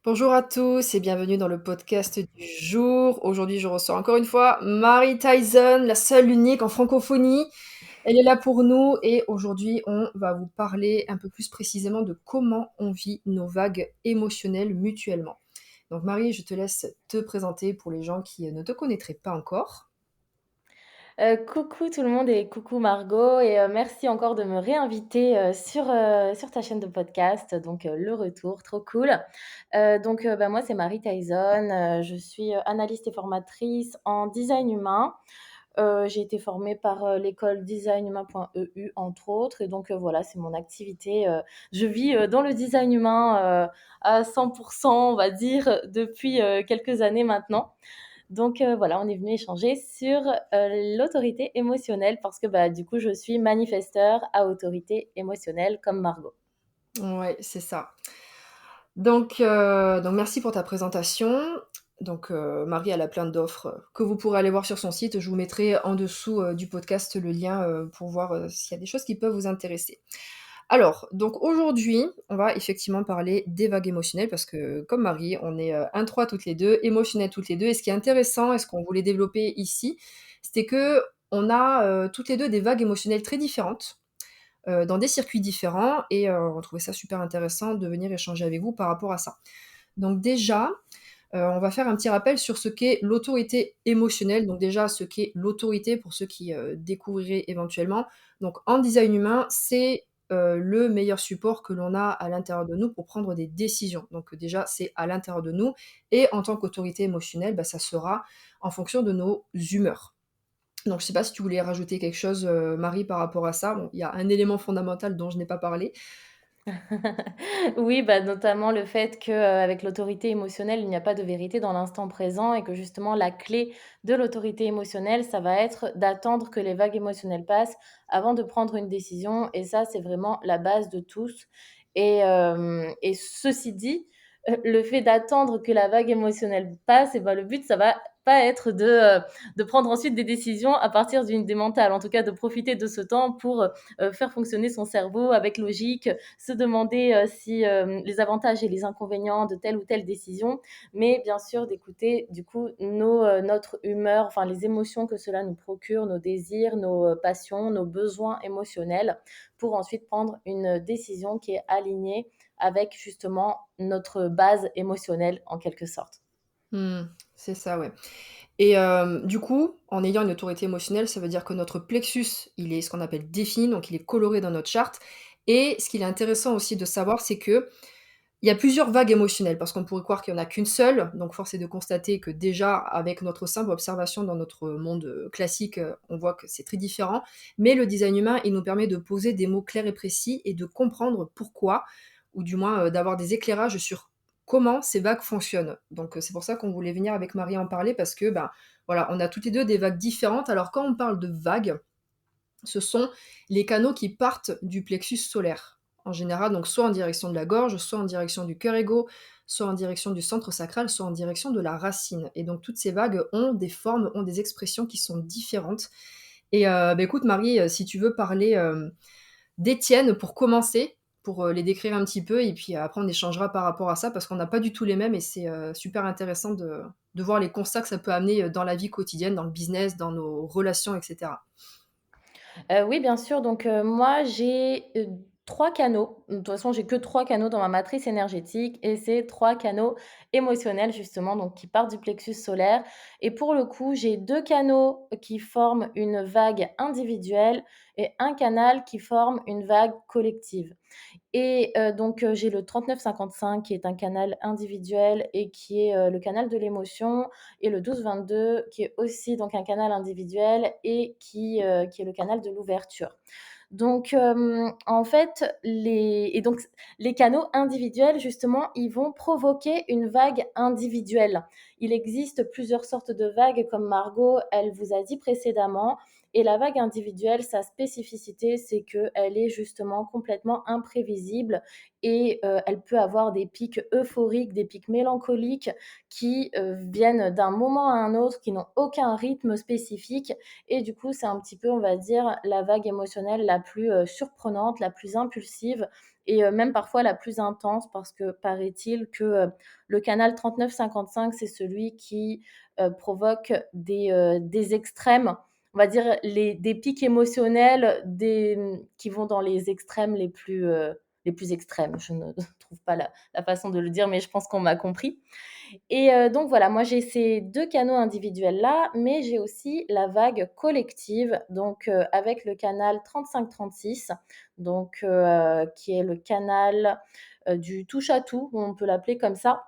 Bonjour à tous et bienvenue dans le podcast du jour. Aujourd'hui, je reçois encore une fois Marie Tyson, la seule unique en francophonie. Elle est là pour nous et aujourd'hui, on va vous parler un peu plus précisément de comment on vit nos vagues émotionnelles mutuellement. Donc Marie, je te laisse te présenter pour les gens qui ne te connaîtraient pas encore. Coucou tout le monde et coucou Margot et merci encore de me réinviter, sur ta chaîne de podcast, donc le retour, trop cool. Moi c'est Marie Tyson, je suis, analyste et formatrice en design humain. J'ai été formée par, l'école designhumain.eu entre autres et donc voilà, c'est mon activité, je vis, dans le design humain, à 100 on va dire, depuis, quelques années maintenant. Voilà, on est venu échanger sur, l'autorité émotionnelle parce que, bah, du coup, je suis manifesteur à autorité émotionnelle comme Margot. Ouais, c'est ça. Donc merci pour ta présentation. Marie, elle a plein d'offres que vous pourrez aller voir sur son site. Je vous mettrai en dessous du podcast le lien pour voir s'il y a des choses qui peuvent vous intéresser. Alors, donc aujourd'hui, on va effectivement parler des vagues émotionnelles parce que, comme Marie, on est 1-3 toutes les deux, émotionnelles toutes les deux. Et ce qui est intéressant, et ce qu'on voulait développer ici, c'était que on a toutes les deux des vagues émotionnelles très différentes dans des circuits différents et on trouvait ça super intéressant de venir échanger avec vous par rapport à ça. Donc déjà, on va faire un petit rappel sur ce qu'est l'autorité émotionnelle. Donc déjà, ce qu'est l'autorité pour ceux qui découvriraient éventuellement. Donc en design humain, c'est le meilleur support que l'on a à l'intérieur de nous pour prendre des décisions. Donc déjà, c'est à l'intérieur de nous. Et en tant qu'autorité émotionnelle, bah, ça sera en fonction de nos humeurs. Donc je sais pas si tu voulais rajouter quelque chose, Marie, par rapport à ça? Bon, il y a un élément fondamental dont je n'ai pas parlé. Oui, bah, notamment le fait qu'avec l'autorité émotionnelle, il n'y a pas de vérité dans l'instant présent et que justement la clé de l'autorité émotionnelle, ça va être d'attendre que les vagues émotionnelles passent avant de prendre une décision et ça, c'est vraiment la base de tous et ceci dit, le fait d'attendre que la vague émotionnelle passe et ben le but, ça va pas être de prendre ensuite des décisions à partir d'une idée mentale. En tout cas, de profiter de ce temps pour, faire fonctionner son cerveau avec logique, se demander si les avantages et les inconvénients de telle ou telle décision, mais bien sûr d'écouter du coup notre humeur, enfin les émotions que cela nous procure, nos désirs, nos passions, nos besoins émotionnels, pour ensuite prendre une décision qui est alignée avec justement notre base émotionnelle en quelque sorte. Mmh, c'est ça, ouais. Et du coup, en ayant une autorité émotionnelle, ça veut dire que notre plexus, il est ce qu'on appelle défini, donc il est coloré dans notre charte et ce qu'il est intéressant aussi de savoir, c'est qu'il y a plusieurs vagues émotionnelles parce qu'on pourrait croire qu'il y en a qu'une seule, donc force est de constater que déjà avec notre simple observation dans notre monde, classique, on voit que c'est très différent. Mais le design humain, il nous permet de poser des mots clairs et précis et de comprendre pourquoi ou du moins, d'avoir des éclairages sur comment ces vagues fonctionnent. Donc, c'est pour ça qu'on voulait venir avec Marie en parler parce que, ben, voilà, on a toutes les 2 des vagues différentes. Alors quand on parle de vagues, ce sont les canaux qui partent du plexus solaire. En général, donc soit en direction de la gorge, soit en direction du cœur égo, soit en direction du centre sacral, soit en direction de la racine. Et donc toutes ces vagues ont des formes, ont des expressions qui sont différentes. Et bah, écoute Marie, si tu veux parler, des tiennes pour commencer, pour, les décrire un petit peu et puis après on échangera par rapport à ça parce qu'on n'a pas du tout les mêmes et c'est, super intéressant de voir les constats que ça peut amener, dans la vie quotidienne, dans le business, dans nos relations et cetera. Oui, bien sûr. Moi, j'ai, 3 canaux. De toute façon, j'ai que 3 canaux dans ma matrice énergétique et c'est 3 canaux émotionnels justement, donc qui partent du plexus solaire et pour le coup, j'ai 2 canaux qui forment une vague individuelle et un canal qui forme une vague collective. J'ai le 39-55 qui est un canal individuel et qui est, le canal de l'émotion et le 12-22 qui est aussi donc un canal individuel et qui est le canal de l'ouverture. En fait, les canaux individuels justement, ils vont provoquer une vague individuelle. Il existe plusieurs sortes de vagues comme Margot, elle vous a dit précédemment Et la vague individuelle, sa spécificité, c'est qu'elle est justement complètement imprévisible et elle peut avoir des pics euphoriques, des pics mélancoliques qui viennent d'un moment à un autre, qui n'ont aucun rythme spécifique. Et du coup, c'est un petit peu, on va dire, la vague émotionnelle la plus surprenante, la plus impulsive et même parfois la plus intense parce que paraît-il que le canal 39-55, c'est celui qui provoque des extrêmes, on va dire des pics émotionnels qui vont dans les extrêmes les plus extrêmes. Je ne trouve pas la façon de le dire, mais je pense qu'on m'a compris. Et donc voilà, moi j'ai ces 2 canaux individuels-là, mais j'ai aussi la vague collective, donc avec le canal 35-36, donc qui est le canal, du touche à tout, on peut l'appeler comme ça.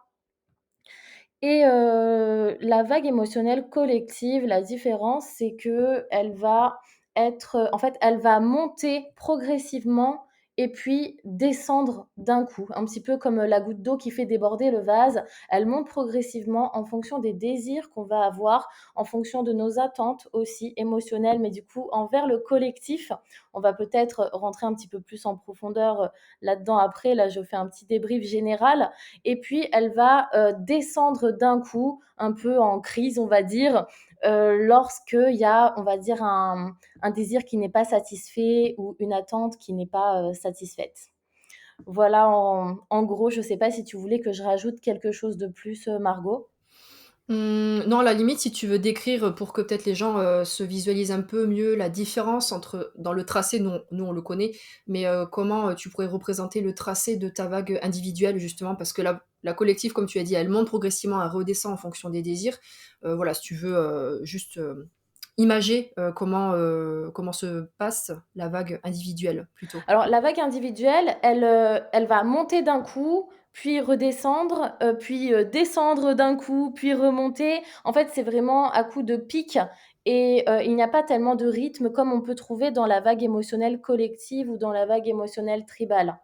Et la vague émotionnelle collective, la différence, c'est qu'elle va être, en fait, elle va monter progressivement et puis descendre d'un coup. Un petit peu comme, la goutte d'eau qui fait déborder le vase. Elle monte progressivement en fonction des désirs qu'on va avoir, en fonction de nos attentes aussi émotionnelles, mais du coup envers le collectif. On va peut-être rentrer un petit peu plus en profondeur, là-dedans après. Là, je fais un petit débrief général et puis elle va descendre d'un coup, un peu en crise, on va dire, lorsqu'il y a, on va dire, un désir qui n'est pas satisfait ou une attente qui n'est pas satisfaite. Voilà, en gros, je ne sais pas si tu voulais que je rajoute quelque chose de plus, Margot. Non, à la limite, si tu veux décrire, pour que peut-être les gens, se visualisent un peu mieux la différence entre dans le tracé, nous on le connaît, mais comment, tu pourrais représenter le tracé de ta vague individuelle justement? Parce que la collective, comme tu as dit, elle monte progressivement, elle redescend en fonction des désirs. Voilà, si tu veux, juste, imager, comment se passe la vague individuelle plutôt. Alors la vague individuelle, elle va monter d'un coup, puis redescendre, puis, descendre d'un coup, puis remonter. En fait, c'est vraiment à coup de pic et il n'y a pas tellement de rythme comme on peut trouver dans la vague émotionnelle collective ou dans la vague émotionnelle tribale.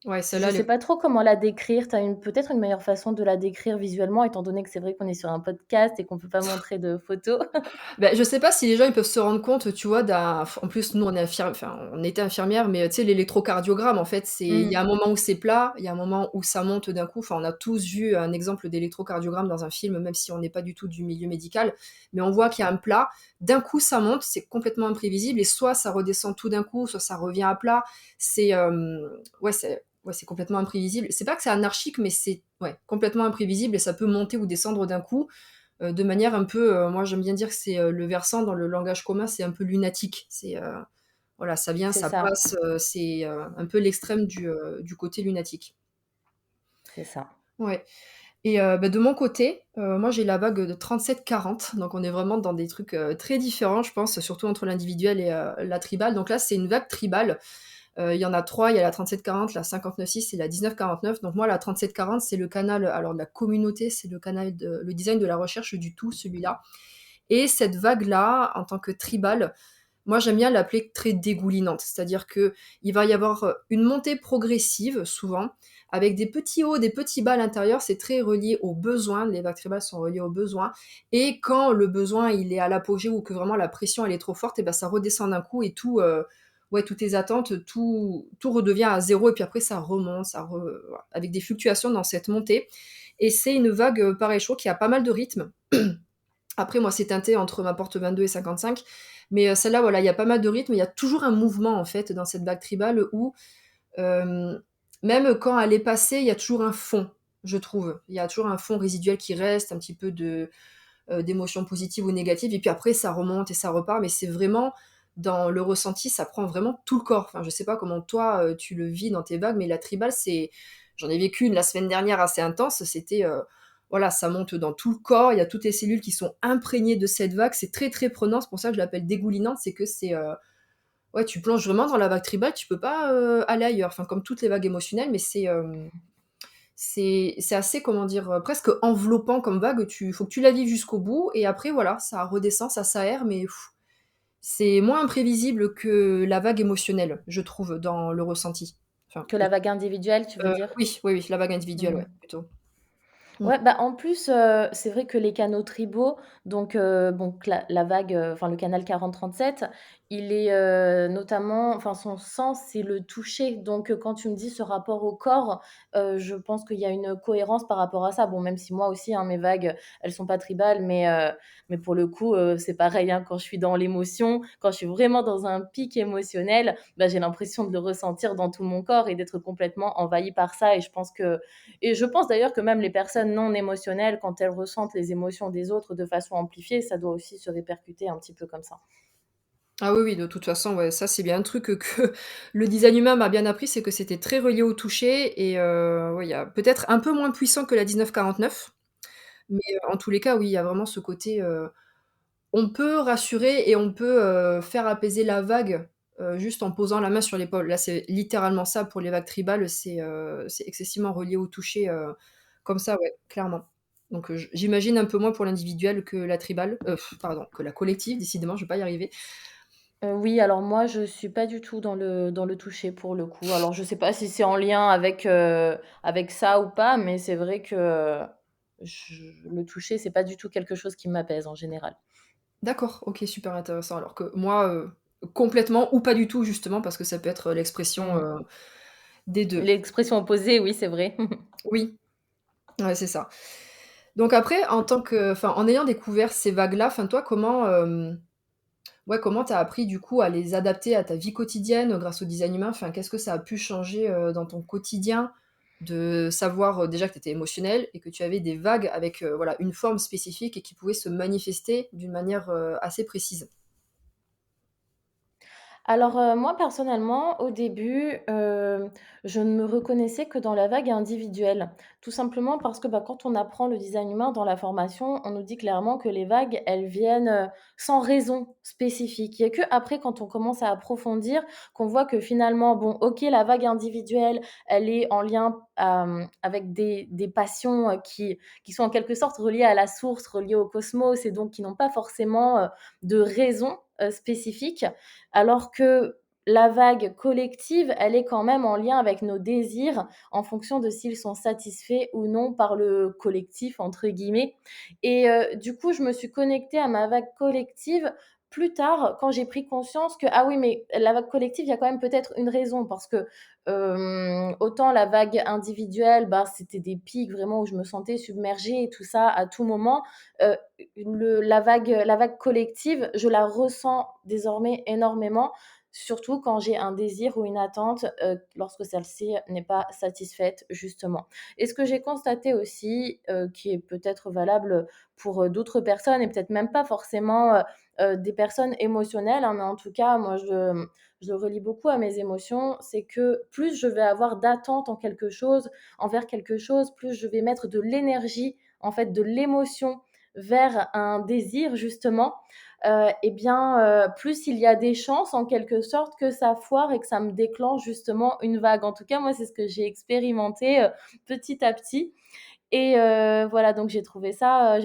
Ouais, Je celle-là, sais elle pas trop comment la décrire. Tu as peut-être une meilleure façon de la décrire visuellement, étant donné que c'est vrai qu'on est sur un podcast et qu'on peut pas montrer de photos? bah, je sais pas si les gens ils peuvent se rendre compte, tu vois, en plus nous on est on était infirmières, mais tu sais l'électrocardiogramme en fait, il y a un Mmh. moment où c'est plat, il y a un moment où ça monte d'un coup. Enfin, on a tous vu un exemple d'électrocardiogramme dans un film, même si on n'est pas du tout du milieu médical, mais on voit qu'il y a un plat, d'un coup ça monte, c'est complètement imprévisible et soit ça redescend tout d'un coup, soit ça revient à plat. C'est complètement imprévisible. C'est pas que c'est anarchique, mais c'est ouais, complètement imprévisible et ça peut monter ou descendre d'un coup de manière un peu, moi j'aime bien dire que c'est le versant dans le langage commun, c'est un peu lunatique. Voilà, ça vient, C'est ça ça, passe, c'est un peu l'extrême du côté lunatique. c'est ça. Ouais. Et bah, de mon côté, moi j'ai la vague de 37-40, donc on est vraiment dans des trucs très différents, je pense, surtout entre l'individuel et la tribale. Donc là, c'est une vague tribale. Il y en a 3, il y a la 37-40, la 59-6 et la 19-49. Donc moi, la 37-40, c'est le canal, alors de la communauté, c'est le canal le design de la recherche du tout, celui-là. Et cette vague-là, en tant que tribale, moi j'aime bien l'appeler très dégoulinante. C'est-à-dire que il va y avoir une montée progressive, souvent, avec des petits hauts, des petits bas à l'intérieur. C'est très relié aux besoins. Les vagues tribales sont reliées aux besoins. Et quand le besoin il est à l'apogée ou que vraiment la pression elle est trop forte, et ben ça redescend d'un coup et tout. Ouais, toutes tes attentes, tout redevient à zéro, et puis après ça remonte, voilà, avec des fluctuations dans cette montée. Et c'est une vague, pareil, je trouve, qui a pas mal de rythme. Après, moi, c'est teinté entre ma porte 22 et 55. Mais celle-là, voilà, il y a pas mal de rythme. Il y a toujours un mouvement, en fait, dans cette vague tribale où, euh, même quand elle est passée, il y a toujours un fond, je trouve. Il y a toujours un fond résiduel qui reste, un petit peu d'émotions positives ou négatives. Et puis après, ça remonte et ça repart. Mais c'est vraiment, dans le ressenti, ça prend vraiment tout le corps. Enfin, je sais pas comment toi, tu le vis dans tes vagues, mais la tribale, c'est... J'en ai vécu une la semaine dernière assez intense. C'était... voilà, ça monte dans tout le corps, il y a toutes les cellules qui sont imprégnées de cette vague, c'est très très prenant, c'est pour ça que je l'appelle dégoulinante, c'est que ouais, tu plonges vraiment dans la vague tribale, tu peux pas aller ailleurs, enfin comme toutes les vagues émotionnelles, mais c'est assez, comment dire, presque enveloppant comme vague, faut que tu la vives jusqu'au bout, et après voilà, ça redescend, ça s'aère, mais c'est moins imprévisible que la vague émotionnelle, je trouve, dans le ressenti. Enfin, Que la vague individuelle, tu veux dire? oui, oui, oui, la vague individuelle, Mmh. ouais, plutôt. Mmh. Ouais, bah, en plus, c'est vrai que les canaux tribaux, donc la vague, enfin le canal 40-37, il est, notamment enfin son sens, c'est le toucher. Donc, quand tu me dis ce rapport au corps, je pense qu'il y a une cohérence par rapport à ça. Bon, même si moi aussi, hein, mes vagues, elles sont pas tribales, mais pour le coup, c'est pareil, hein, quand je suis dans l'émotion, quand je suis vraiment dans un pic émotionnel, bah, j'ai l'impression de le ressentir dans tout mon corps et d'être complètement envahie par ça et je pense d'ailleurs que même les personnes non émotionnelles, quand elles ressentent les émotions des autres de façon amplifiée, ça doit aussi se répercuter un petit peu comme ça. Ah oui, oui, de toute façon, ouais, ça, c'est bien un truc que le design humain m'a bien appris, c'est que c'était très relié au toucher et ouais, il y a peut-être un peu moins puissant que la 1949, mais en tous les cas, oui, il y a vraiment ce côté, on peut rassurer et on peut, faire apaiser la vague, juste en posant la main sur l'épaule. Là, c'est littéralement ça pour les vagues tribales, c'est excessivement relié au toucher, comme ça, ouais, clairement. Donc j'imagine un peu moins pour l'individuel que la tribale, pardon, que la collective, décidément, je vais pas y arriver. Oui, alors moi, je suis pas du tout dans le toucher pour le coup. Alors je sais pas si c'est en lien avec ça ou pas, mais c'est vrai que je le toucher, c'est pas du tout quelque chose qui m'apaise en général. D'accord, OK, super intéressant. Alors que moi, complètement ou pas du tout justement parce que ça peut être l'expression, Mmh. des 2. L'expression opposée, oui, c'est vrai. Oui, ouais, c'est ça. Donc après, en ayant découvert ces vagues-là, enfin toi, ouais, comment tu as appris du coup à les adapter à ta vie quotidienne, grâce au design humain? Enfin, qu'est-ce que ça a pu changer, dans ton quotidien de savoir, déjà que tu étais émotionnel et que tu avais des vagues avec, voilà, une forme spécifique et qui pouvaient se manifester d'une manière, assez précise? Alors, moi personnellement, au début, je ne me reconnaissais que dans la vague individuelle. Tout simplement parce que, bah, quand on apprend le design humain dans la formation, on nous dit clairement que les vagues, elles viennent, sans raison spécifique. Il y a qu'après, quand on commence à approfondir, qu'on voit que finalement, bon, OK, la vague individuelle, elle est en lien, avec des passions, qui sont en quelque sorte reliées à la source, reliées au cosmos et donc qui n'ont pas forcément, de raison, spécifique. Alors que la vague collective, elle est quand même en lien avec nos désirs en fonction de s'ils sont satisfaits ou non par le «collectif» entre guillemets et du coup, je me suis connectée à ma vague collective plus tard quand j'ai pris conscience que, ah oui, mais la vague collective, il y a quand même peut-être une raison parce que, autant la vague individuelle, bah, c'était des pics vraiment où je me sentais submergée et tout ça à tout moment, heu, la vague collective, je la ressens désormais énormément, surtout quand j'ai un désir ou une attente, lorsque celle-ci n'est pas satisfaite justement. Et ce que j'ai constaté aussi, qui est peut-être valable pour, d'autres personnes et peut-être même pas forcément, des personnes émotionnelles, hein, mais en tout cas moi je le relie beaucoup à mes émotions, c'est que plus je vais avoir d'attente envers quelque chose, plus je vais mettre de l'énergie, en fait de l'émotion vers un désir justement, et bien, plus il y a des chances en quelque sorte que ça foire et que ça me déclenche justement une vague. En tout cas, moi, c'est ce que j'ai expérimenté, petit à petit et voilà, donc j'ai trouvé ça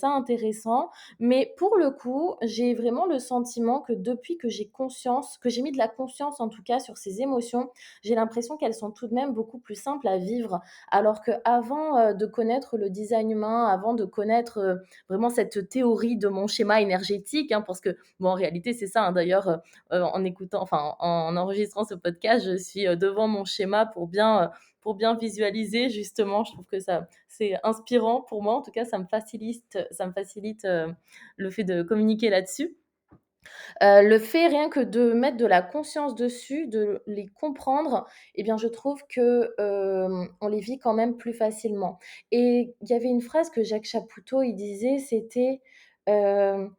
intéressant. Mais pour le coup, j'ai vraiment le sentiment que depuis que j'ai mis de la conscience en tout cas sur ces émotions, j'ai l'impression qu'elles sont tout de même beaucoup plus simples à vivre. Alors qu'avant, de connaître le design humain, avant de connaître, vraiment cette théorie de mon schéma énergétique, hein, parce que bon, en réalité, c'est ça, hein, d'ailleurs, en écoutant enfin, en enregistrant ce podcast, je suis, devant mon schéma pour bien visualiser justement. Je trouve que ça c'est inspirant pour moi. En tout cas, ça me facilite, le fait de communiquer là-dessus. Le fait rien que de mettre de la conscience dessus, de les comprendre et bien, je trouve que, on les vit quand même plus facilement et il y avait une phrase que Jacques Chapoutot, il disait, c'était, hem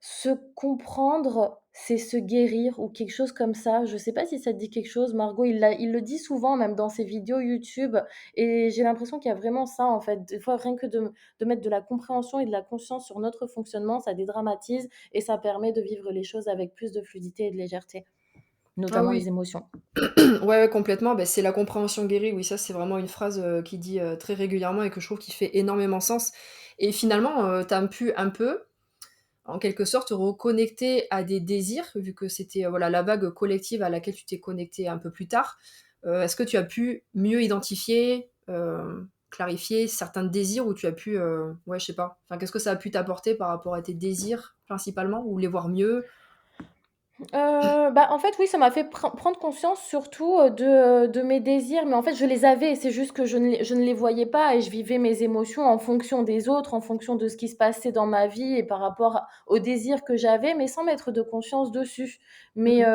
se comprendre, c'est se guérir ou quelque chose comme ça. Je sais pas si ça te dit quelque chose, Margot? Il le dit souvent même dans ses vidéos YouTube et j'ai l'impression qu'il y a vraiment ça, en fait. Des fois, rien que de mettre de la compréhension et de la conscience sur notre fonctionnement, ça dédramatise et ça permet de vivre les choses avec plus de fluidité et de légèreté, Ah notamment oui. les émotions. Ouais, ouais, complètement. Beh, c'est la compréhension guérit. Oui, ça, c'est vraiment une phrase, qu'il dit, très régulièrement et que je trouve qui fait énormément sens et finalement, tu as pu un peu, en quelque sorte, reconnecter à des désirs, vu que c'était, voilà, la vague collective à laquelle tu t'es connecté un peu plus tard. Est-ce que tu as pu mieux identifier, clarifier certains désirs où tu as pu, ouais, je sais pas, enfin, qu'est-ce que ça a pu t'apporter par rapport à tes désirs principalement ou les voir mieux? Bah, en fait, oui, ça m'a fait prendre conscience surtout, de mes désirs, mais en fait, je les avais, c'est juste que je ne les voyais pas et je vivais mes émotions en fonction des autres, en fonction de ce qui se passait dans ma vie et par rapport aux désirs que j'avais, mais sans mettre de conscience dessus. Mais,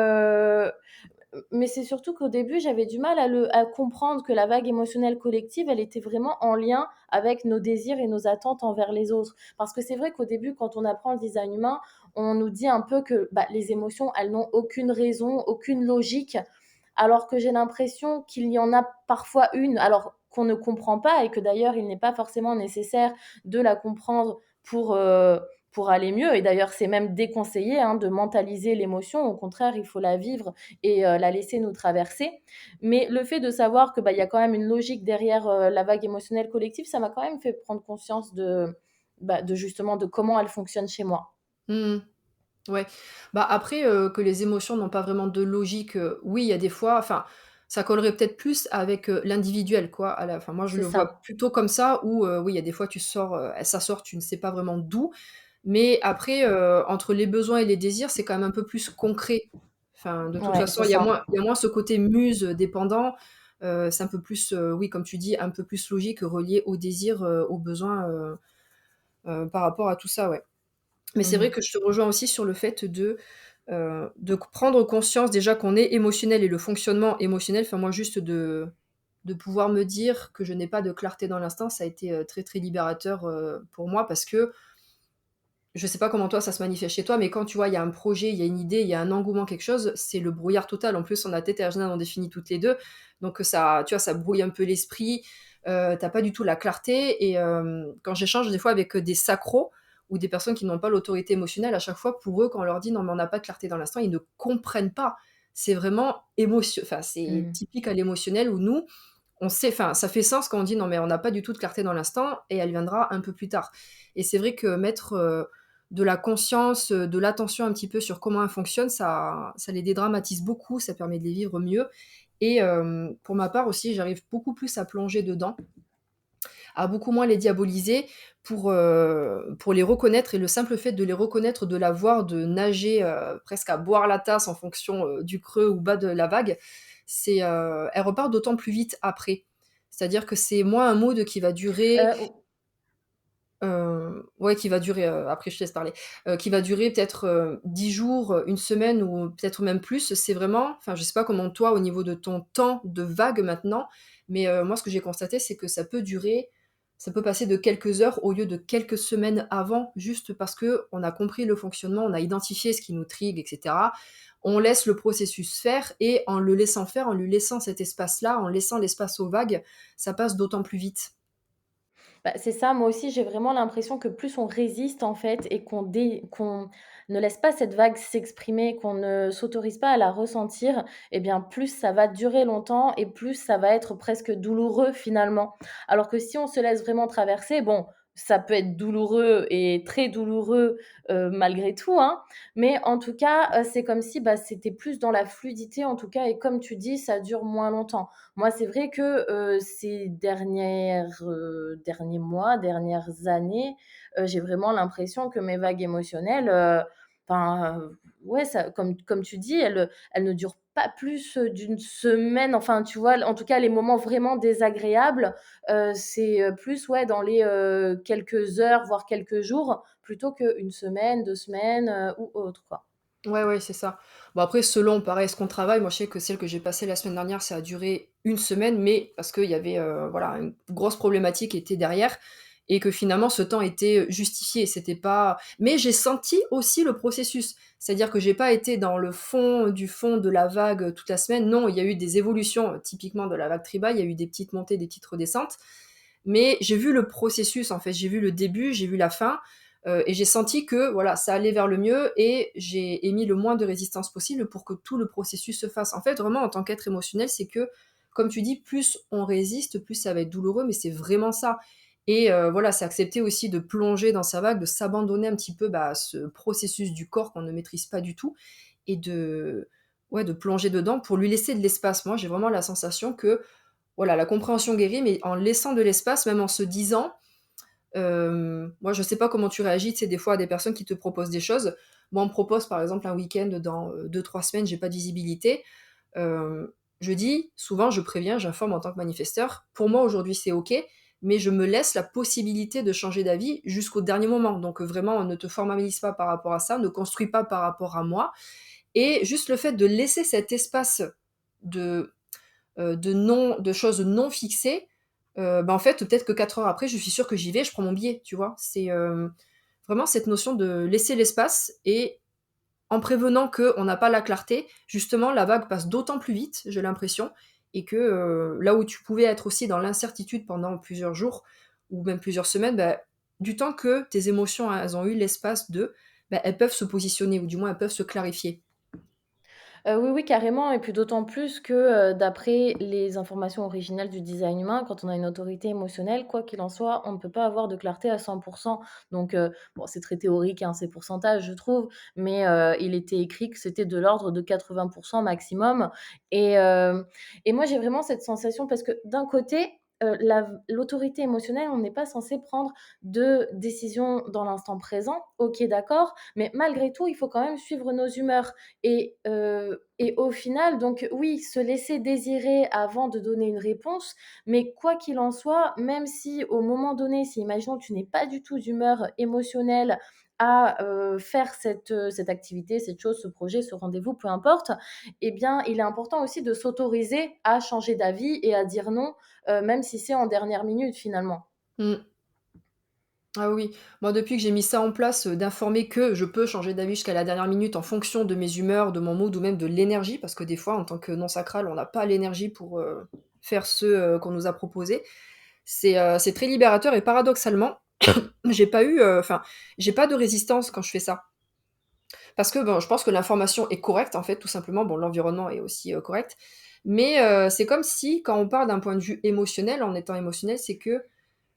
Mmh. mais c'est surtout qu'au début, j'avais du mal à comprendre que la vague émotionnelle collective, elle était vraiment en lien avec nos désirs et nos attentes envers les autres. Parce que c'est vrai qu'au début, quand on apprend le design humain, on nous dit un peu que, bah, les émotions, elles n'ont aucune raison, aucune logique, alors que j'ai l'impression qu'il y en a parfois une, alors qu'on ne comprend pas et que d'ailleurs, il n'est pas forcément nécessaire de la comprendre pour aller mieux et d'ailleurs, c'est même déconseillé, hein, de mentaliser l'émotion. Au contraire, il faut la vivre et la laisser nous traverser. Mais le fait de savoir que, bah, il y a quand même une logique derrière, la vague émotionnelle collective, ça m'a quand même fait prendre conscience bah, de justement de comment elle fonctionne chez moi. Mmh. Ouais. Bah, après, que les émotions n'ont pas vraiment de logique, oui, il y a des fois enfin, ça collerait peut-être plus avec, l'individuel quoi, à la enfin, moi je C'est le vois ça. plutôt comme ça où, oui, il y a des fois tu sors, ça sort, tu ne sais pas vraiment d'où, mais après, entre les besoins et les désirs, c'est quand même un peu plus concret. Enfin, de toute Ouais, façon, c'est ça. il y a moins ce côté muse, dépendant, c'est un peu plus, oui, comme tu dis, un peu plus logique, relié aux désirs, aux besoins, par rapport à tout ça, ouais. Mais c'est vrai Mmh. que je te rejoins aussi sur le fait de prendre conscience déjà qu'on est émotionnel et le fonctionnement émotionnel, enfin moi juste de pouvoir me dire que je n'ai pas de clarté dans l'instant, ça a été, très, très libérateur, pour moi parce que je sais pas comment toi ça se manifeste chez toi, mais quand tu vois, il y a un projet, il y a une idée, il y a un engouement, quelque chose, c'est le brouillard total. En plus, on a tête et agenda on définit toutes les 2, donc ça tu vois, ça brouille un peu l'esprit, tu pas du tout la clarté et quand j'échange des fois avec, des sacros ou des personnes qui n'ont pas l'autorité émotionnelle, à chaque fois pour eux, quand on leur dit: «Non mais on n'a pas de clarté dans l'instant», ils ne comprennent pas. C'est vraiment enfin c'est Mmh. typique à l'émotionnel où nous, on sait enfin ça fait sens quand on dit: «Non mais on n'a pas du tout de clarté dans l'instant et elle viendra un peu plus tard» et c'est vrai que mettre, de la conscience, de l'attention un petit peu sur comment elles fonctionnent, ça les dédramatise beaucoup, ça permet de les vivre mieux et pour ma part aussi, j'arrive beaucoup plus à plonger dedans, à beaucoup moins les diaboliser pour les reconnaître et le simple fait de les reconnaître, de la voir, de nager, presque à boire la tasse en fonction, du creux ou bas de la vague, elle repart d'autant plus vite après. C'est-à-dire que c'est moins un mood qui va durer Ou Ouais, qui va durer, après je te laisse parler, qui va durer peut-être, 10 jours, 1 semaine ou peut-être même plus. C'est vraiment enfin, je sais pas comment toi, au niveau de ton temps de vague maintenant, mais moi ce que j'ai constaté, c'est que ça peut passer de quelques heures au lieu de quelques semaines avant, juste parce qu'on a compris le fonctionnement, on a identifié ce qui nous trigue et cetera. On laisse le processus faire et en le laissant faire, en lui laissant cet espace-là, en laissant l'espace aux vagues, ça passe d'autant plus vite. Bah, c'est ça, moi aussi, j'ai vraiment l'impression que plus on résiste, en fait, et qu'on ne laisse pas cette vague s'exprimer, qu'on ne s'autorise pas à la ressentir, eh bien, plus ça va durer longtemps et plus ça va être presque douloureux, finalement. Alors que si on se laisse vraiment traverser, bon, ça peut être douloureux et très douloureux, malgré tout, hein, mais en tout cas, c'est comme si, bah, c'était plus dans la fluidité, en tout cas et comme tu dis, ça dure moins longtemps. Moi, c'est vrai que, ces derniers mois, dernières années, j'ai vraiment l'impression que mes vagues émotionnelles, enfin, ouais, ça comme tu dis, elles ne durent pas plus, d'une semaine. Enfin, tu vois? En tout cas, les moments vraiment désagréables, c'est, plus, ouais, dans les, quelques heures, voire quelques jours, plutôt qu'une semaine, 2 semaines, ou autre, quoi. Ouais, ouais, c'est ça. Bon après selon pareil ce qu'on travaille, moi je sais que celle que j'ai passée la semaine dernière, ça a duré une semaine, mais parce qu'il y avait, voilà, une grosse problématique qui était derrière et que finalement ce temps était, justifié. C'était pas mais j'ai senti aussi le processus. C'est-à-dire que j'ai pas été dans le fond du fond de la vague, toute la semaine. Non, il y a eu des évolutions, typiquement de la vague tribale, il y a eu des petites montées, des petites redescentes, mais j'ai vu le processus en fait. J'ai vu le début, j'ai vu la fin, et j'ai senti que voilà, ça allait vers le mieux et j'ai émis le moins de résistance possible pour que tout le processus se fasse. En fait, vraiment, en tant qu'être émotionnel, c'est que, comme tu dis, plus on résiste, plus ça va être douloureux, mais c'est vraiment ça. Et voilà, c'est accepter aussi de plonger dans sa vague, de s'abandonner un petit peu bah, à ce processus du corps qu'on ne maîtrise pas du tout et ouais, de plonger dedans pour lui laisser de l'espace. Moi, j'ai vraiment la sensation que voilà, la compréhension guérit, mais en laissant de l'espace, même en se disant, moi je sais pas comment tu réagis, tu sais, des fois à des personnes qui te proposent des choses. Moi, on me propose par exemple un week-end dans, 2-3 semaines, j'ai pas de visibilité. Je dis souvent, je préviens, j'informe en tant que manifesteur. Pour moi, aujourd'hui, c'est OK, mais je me laisse la possibilité de changer d'avis jusqu'au dernier moment. Donc, vraiment, ne te formalise pas par rapport à ça, ne construis pas par rapport à moi. Et juste le fait de laisser cet espace de, de choses non fixées, bah, en fait, peut-être que 4 heures après, je suis sûre que j'y vais, je prends mon billet, tu vois. C'est vraiment cette notion de laisser l'espace et en prévenant qu'on n'a pas la clarté, justement, la vague passe d'autant plus vite, j'ai l'impression, et que là où tu pouvais être aussi dans l'incertitude pendant plusieurs jours ou même plusieurs semaines, bah, du temps que tes émotions, elles ont eu l'espace de, bah, elles peuvent se positionner ou du moins elles peuvent se clarifier. Oui, oui, carrément et puis d'autant plus que, d'après les informations originales du design humain, quand on a une autorité émotionnelle, quoi qu'il en soit, on ne peut pas avoir de clarté à 100. Donc bon, c'est très théorique, hein, ces pourcentages, je trouve, mais il était écrit que c'était de l'ordre de 80 maximum et et moi, j'ai vraiment cette sensation parce que d'un côté, l'autorité émotionnelle, on n'est pas censé prendre de décisions dans l'instant présent, OK, d'accord, mais malgré tout, il faut quand même suivre nos humeurs. Et au final, donc oui, se laisser désirer avant de donner une réponse, mais quoi qu'il en soit, même si au moment donné, si imaginons tu n'es pas du tout d'humeur émotionnelle à, faire cette activité, cette chose, ce projet, ce rendez-vous, peu importe, eh bien, il est important aussi de s'autoriser à changer d'avis et à dire non, même si c'est en dernière minute finalement. Mmh. Ah oui, moi depuis que j'ai mis ça en place, d'informer que je peux changer d'avis jusqu'à la dernière minute en fonction de mes humeurs, de mon mood ou même de l'énergie, parce que des fois en tant que non sacral, on n'a pas l'énergie pour, faire ce, qu'on nous a proposé. C'est très libérateur et paradoxalement, j'ai pas eu, enfin, j'ai pas de résistance quand je fais ça. Parce que, bon, je pense que l'information est correcte, en fait, tout simplement. Bon, l'environnement est aussi, correct. Mais, c'est comme si quand on parle d'un point de vue émotionnel, en étant émotionnel, c'est que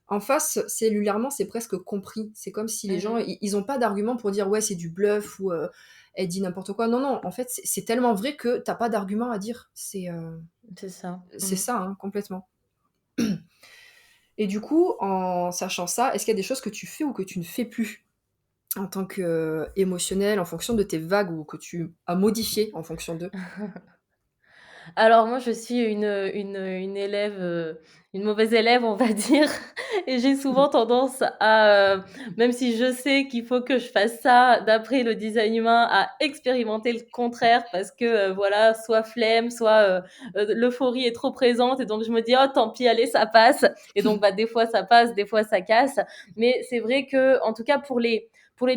en face, cellulairement, c'est presque compris. C'est comme si les gens, Mmh. ils ont pas d'argument pour dire: «Ouais, c'est du bluff» ou, «Elle dit n'importe quoi». Non, non, en fait, c'est tellement vrai que tu as pas d'argument à dire. C'est ça. C'est Mmh. ça, hein, complètement. Et du coup, en sachant ça, est-ce qu'il y a des choses que tu fais ou que tu ne fais plus en tant qu'émotionnel, en fonction de tes vagues ou que tu as modifié en fonction d'eux? Alors moi, je suis une élève, une mauvaise élève, on va dire et j'ai souvent tendance à, même si je sais qu'il faut que je fasse ça d'après le design humain, à expérimenter le contraire parce que, voilà, soit flemme, soit, l'euphorie est trop présente et donc je me dis: «Oh tant pis, allez, ça passe» et donc bah, des fois ça passe, des fois ça casse. Mais c'est vrai que, en tout cas pour les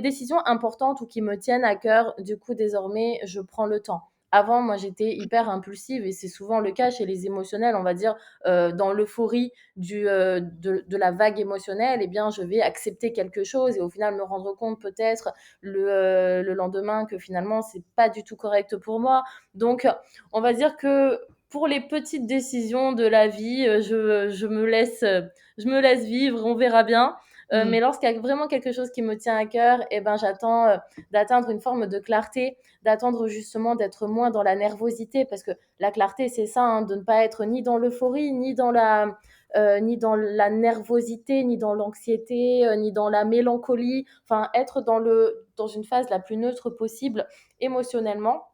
décisions importantes ou qui me tiennent à cœur, du coup désormais, je prends le temps. Avant, moi, j'étais hyper impulsive et c'est souvent le cas chez les émotionnels, on va dire, dans l'euphorie de la vague émotionnelle, eh bien, je vais accepter quelque chose et au final me rendre compte peut-être le lendemain que finalement c'est pas du tout correct pour moi. Donc, on va dire que pour les petites décisions de la vie, je me laisse vivre, on verra bien. Mais Mmh. lorsqu'il y a vraiment quelque chose qui me tient à cœur, eh ben, j'attends d'atteindre une forme de clarté, d'attendre justement d'être moins dans la nervosité, parce que la clarté, c'est ça, hein, de ne pas être ni dans l'euphorie, ni dans la nervosité, ni dans l'anxiété, ni dans la mélancolie, enfin être dans une phase la plus neutre possible émotionnellement.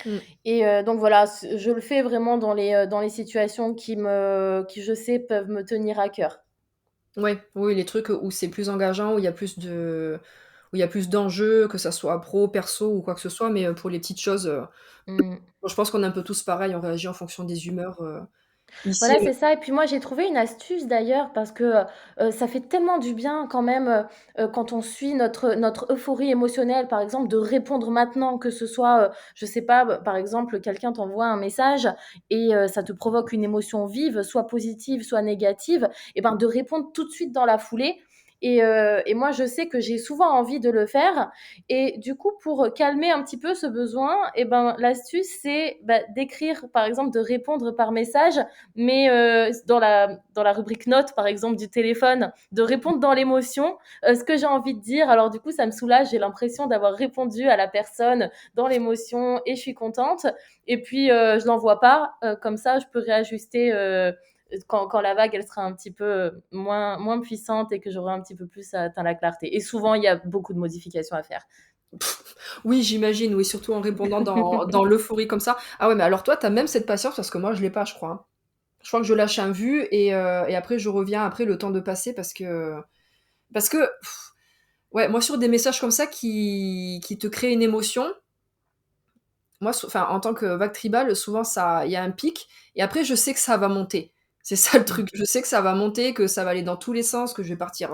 Mmh. Et donc voilà, je le fais vraiment dans les situations qui je sais peuvent me tenir à cœur. Ouais, oui, les trucs où c'est plus engageant, où il y a plus d'enjeux, que ça soit pro, perso ou quoi que ce soit, mais pour les petites choses, Mmh. bon, je pense qu'on est un peu tous pareils, on réagit en fonction des humeurs, ici, Voilà, c'est ça et puis moi, j'ai trouvé une astuce d'ailleurs parce que, ça fait tellement du bien quand même, quand on suit notre euphorie émotionnelle, par exemple, de répondre maintenant, que ce soit, je sais pas, par exemple, quelqu'un t'envoie un message et ça te provoque une émotion vive, soit positive, soit négative et ben, de répondre tout de suite dans la foulée Et moi, je sais que j'ai souvent envie de le faire. Et du coup, pour calmer un petit peu ce besoin, et ben, l'astuce, c'est d'écrire, par exemple, de répondre par message, mais dans la rubrique notes, par exemple, du téléphone, de répondre dans l'émotion ce que j'ai envie de dire. Alors du coup, ça me soulage. J'ai l'impression d'avoir répondu à la personne dans l'émotion et je suis contente. Et puis, je l'envoie pas. Comme ça, je peux réajuster quand la vague elle sera un petit peu moins puissante et que j'aurai un petit peu plus atteint la clarté. Et souvent, il y a beaucoup de modifications à faire. Oui, j'imagine, oui, surtout en répondant dans l'euphorie comme ça. Ah ouais, mais alors toi, tu as même cette patience parce que moi, je l'ai pas, je crois, hein. Je crois que je lâche un vu et après je reviens après le temps de passer parce que ouais, moi sur des messages comme ça qui te créent une émotion, moi enfin en tant que vague tribale, souvent ça il y a un pic et après je sais que ça va monter. C'est ça le truc, je sais que ça va monter, que ça va aller dans tous les sens, que je vais partir,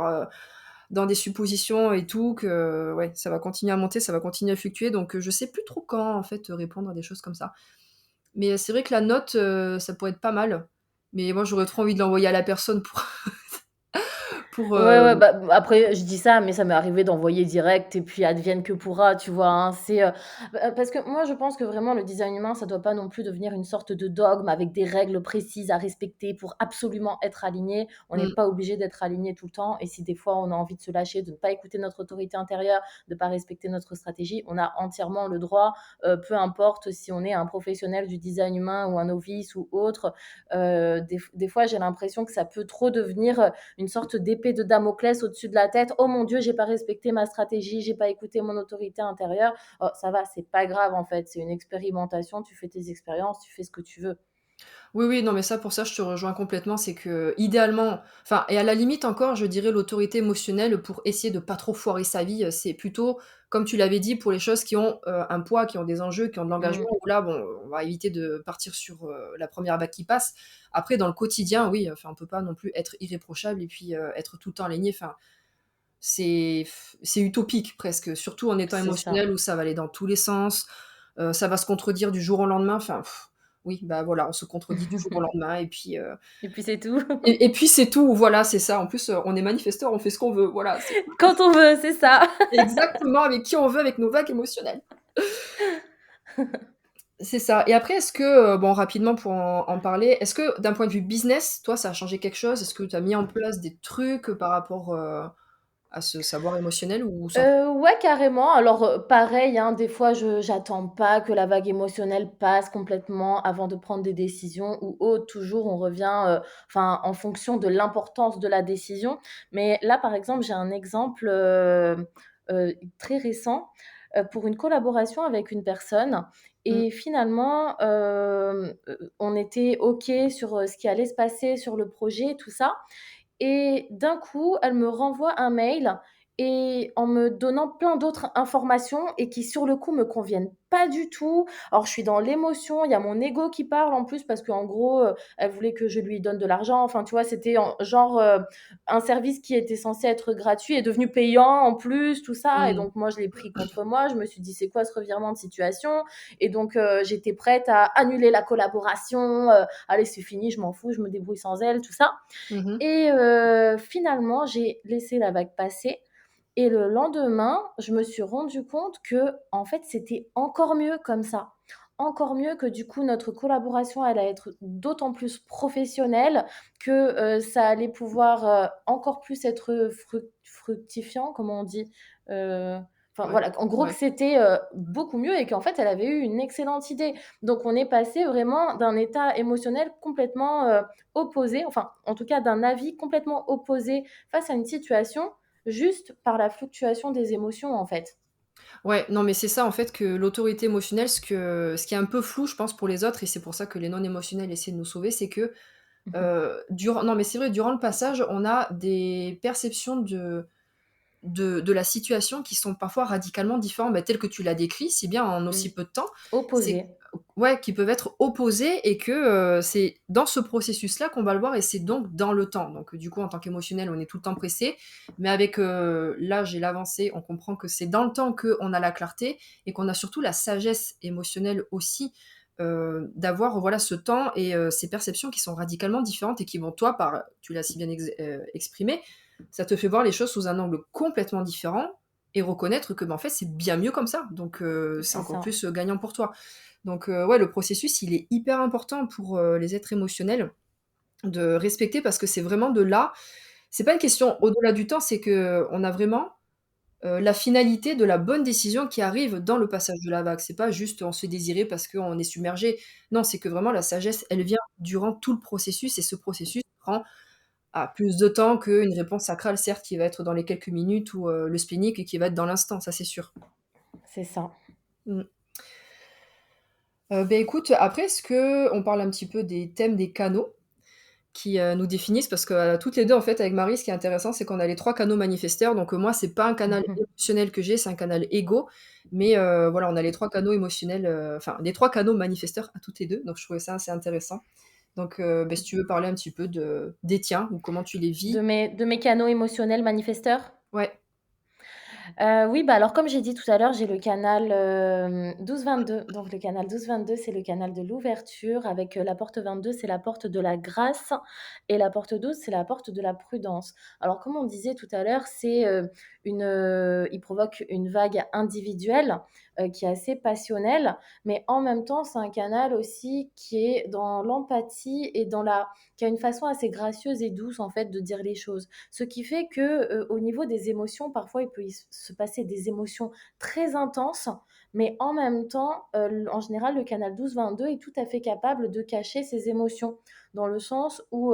dans des suppositions et tout, que ouais, ça va continuer à monter, ça va continuer à fluctuer donc je sais plus trop quand en fait, répondre à des choses comme ça. Mais c'est vrai que la note, ça pourrait être pas mal. Mais moi j'aurais trop envie de l'envoyer à la personne pour pour, Ouais, ouais, bah, après je dis ça, mais ça m'est arrivé d'envoyer direct et puis advienne que pourra, tu vois? Hein. Parce que moi je pense que vraiment le design humain, ça doit pas non plus devenir une sorte de dogme avec des règles précises à respecter pour absolument être aligné. On n'est mmh, pas obligé d'être aligné tout le temps et si des fois on a envie de se lâcher, de ne pas écouter notre autorité intérieure, de pas respecter notre stratégie, on a entièrement le droit, peu importe si on est un professionnel du design humain ou un novice ou autre. Des fois j'ai l'impression que ça peut trop devenir, une sorte d'épée de Damoclès au-dessus de la tête. Oh mon Dieu, j'ai pas respecté ma stratégie, j'ai pas écouté mon autorité intérieure. Oh, ça va, c'est pas grave en fait. C'est une expérimentation. Tu fais tes expériences, tu fais ce que tu veux. oui, oui, non, mais ça, pour ça, je te rejoins complètement. C'est que, idéalement, enfin, et à la limite encore, je dirais l'autorité émotionnelle pour essayer de pas trop foirer sa vie, c'est plutôt, comme tu l'avais dit, pour les choses qui ont un poids, qui ont des enjeux, qui ont de l'engagement, Mm. où là, bon, on va éviter de partir sur la première vague qui passe. Après, dans le quotidien, oui, enfin, on peut pas non plus être irréprochable et puis être tout le temps aligné. Enfin, c'est, c'est utopique presque, surtout en étant C'est ça. émotionnel où ça va aller dans tous les sens, ça va se contredire du jour au lendemain. Enfin, oui, bah voilà, on se contredit du jour au lendemain Et puis c'est tout. et puis c'est tout, voilà, c'est ça. En plus, on est manifesteur, on fait ce qu'on veut, voilà, c'est Quand on veut, c'est ça. exactement avec qui on veut, avec nos vagues émotionnelles. C'est ça et après est-ce que, bon rapidement pour en parler, est-ce que d'un point de vue business, toi ça a changé quelque chose? Est-ce que tu as mis en place des trucs, par rapport, à ce savoir émotionnel ou sans? Ouais, carrément. Alors, pareil, hein, des fois, je j'attends pas que la vague émotionnelle passe complètement avant de prendre des décisions ou autre. Toujours, on revient, enfin, en fonction de l'importance de la décision. Mais là, par exemple, j'ai un exemple, très récent, pour une collaboration avec une personne Mmh, et finalement, on était OK sur, ce qui allait se passer sur le projet, tout ça. Et d'un coup, elle me renvoie un mail et en me donnant plein d'autres informations et qui, sur le coup, me conviennent pas du tout. Alors, je suis dans l'émotion, il y a mon ego qui parle en plus parce qu'en gros, elle voulait que je lui donne de l'argent. Enfin, tu vois, c'était en genre, un service qui était censé être gratuit est devenu payant en plus, tout ça et mmh, donc moi, je l'ai pris contre moi. Je me suis dit: «C'est quoi ce revirement de situation?» Et donc j'étais prête à annuler la collaboration, «Allez, c'est fini, je m'en fous, je me débrouille sans elle», tout ça. mmh. Et finalement, j'ai laissé la vague passer et le lendemain, je me suis rendu compte que en fait, c'était encore mieux comme ça. Encore mieux que du coup, notre collaboration allait être d'autant plus professionnelle que, ça allait pouvoir, encore plus être fructifiant, comment on dit? Heu, enfin Ouais, voilà, en gros que ouais. c'était, beaucoup mieux et qu'en fait, elle avait eu une excellente idée. Donc on est passé vraiment d'un état émotionnel complètement, opposé, enfin, en tout cas d'un avis complètement opposé face à une situation, juste par la fluctuation des émotions, en fait. Ouais, non, mais c'est ça en fait que l'autorité émotionnelle, ce qui est un peu flou, je pense, pour les autres et c'est pour ça que les non émotionnels essaient de nous sauver, c'est que, durant non, mais c'est vrai, durant le passage, on a des perceptions de la situation qui sont parfois radicalement différentes, bah, telles que tu l'as décrit si bien en aussi Mmh. peu de temps. C'est Opposé. ouais, qui peuvent être opposés et que, c'est dans ce processus-là qu'on va le voir et c'est donc dans le temps. Donc, du coup, en tant qu'émotionnel, on est tout le temps pressé, mais avec, l'âge et l'avancée, on comprend que c'est dans le temps qu'on a la clarté et qu'on a surtout la sagesse émotionnelle aussi, d'avoir, voilà, ce temps et ces perceptions qui sont radicalement différentes et qui vont, toi, par tu l'as si bien exprimé, ça te fait voir les choses sous un angle complètement différent et reconnaître que, bah, en fait, c'est bien mieux comme ça. Donc c'est C'est encore ça. plus, gagnant pour toi. Donc ouais, le processus, il est hyper important pour, les êtres émotionnels de respecter parce que c'est vraiment de là c'est pas une question au-delà du temps, c'est qu'on a vraiment, la finalité de la bonne décision qui arrive dans le passage de la vague. C'est pas juste on se fait désirer parce qu'on est submergé. Non, c'est que vraiment la sagesse, elle vient durant tout le processus et ce processus prend, plus de temps qu'une réponse sacrale, certes, qui va être dans les quelques minutes ou, le splénique qui va être dans l'instant, ça c'est sûr. C'est ça. Mmh. Beh, écoute, après est-ce qu'on parle un petit peu des thèmes des canaux qui, nous définissent? Parce que, toutes les 2 en fait avec Marie, ce qui est intéressant, c'est qu'on a les 3 canaux manifesteurs. Donc, moi, c'est pas un canal émotionnel que j'ai, c'est un canal égo. Mais, voilà, on a les 3 canaux émotionnels, enfin les 3 canaux manifesteurs à toutes les 2. Donc je trouvais ça assez intéressant. Donc, beh, si tu veux parler un petit peu des tiens ou comment tu les vis? De mes canaux émotionnels manifesteurs? Ouais. Oui, bah, alors comme j'ai dit tout à l'heure, j'ai le canal, 12-22. Donc le canal 12-22, c'est le canal de l'ouverture avec, la porte 22, c'est la porte de la grâce et la porte 12, c'est la porte de la prudence. Alors comme on disait tout à l'heure, c'est, il provoque une vague individuelle, qui est assez passionnelle, mais en même temps, c'est un canal aussi qui est dans l'empathie et qui a une façon assez gracieuse et douce, en fait, de dire les choses. Ce qui fait que, au niveau des émotions, parfois, il peut se passer des émotions très intenses, mais en même temps, en général, le canal 12-22 est tout à fait capable de cacher ses émotions. Dans le sens où,